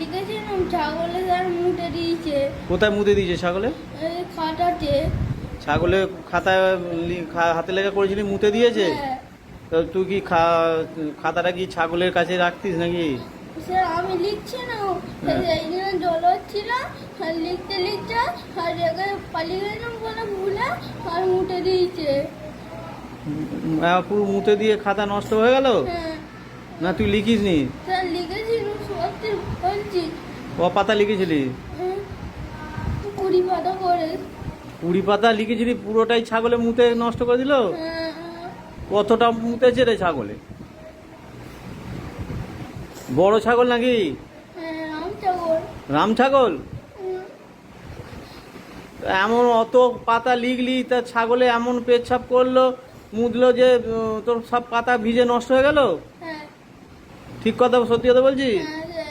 লিখেছিলাম ছাগলে তার মুটে দিয়েছে। কোথায় মুতে দিয়েছে ছাগলে? এই খাটাতে। ছাগলে খাতায় হাতে লেখা করেছিলি মুতে দিয়েছে? হ্যাঁ। তো তুই কি খাতাটা কি ছাগলের কাছে রাখতিস নাকি? স্যার আমি লিখছি না, এই জন্য জল হচ্ছিল, আর লিখতে লিখতে আর জায়গায় পালিয়ে গেলাম বলে ভুলে আর মুটে দিয়েছে। পুরো মুতে দিয়ে খাতা নষ্ট হয়ে গেল? হ্যাঁ না তুই লিখিস নি? স্যার লিখেছিলাম, সত্যি বলছি। ক পাতা লিখেছিলি? 20 পাতা করে। 20 পাতা লিখেছিলি, পুরোটাই ছাগলে মুতে নষ্ট করে দিল? হ্যাঁ, কতটা মুতেছে রে ছাগলে? বড় ছাগল নাকি? হ্যাঁ, আমি ছাগল। রাম ছাগল? হুম, এমন অত পাতা লিখলি, তা ছাগলে এমন পেচ্ছাপ করলো মুদলো যে তোর সব পাতা ভিজে নষ্ট হয়ে গেল? হ্যাঁ, ঠিক কথা, সত্যি কথা বলছিস? হ্যাঁ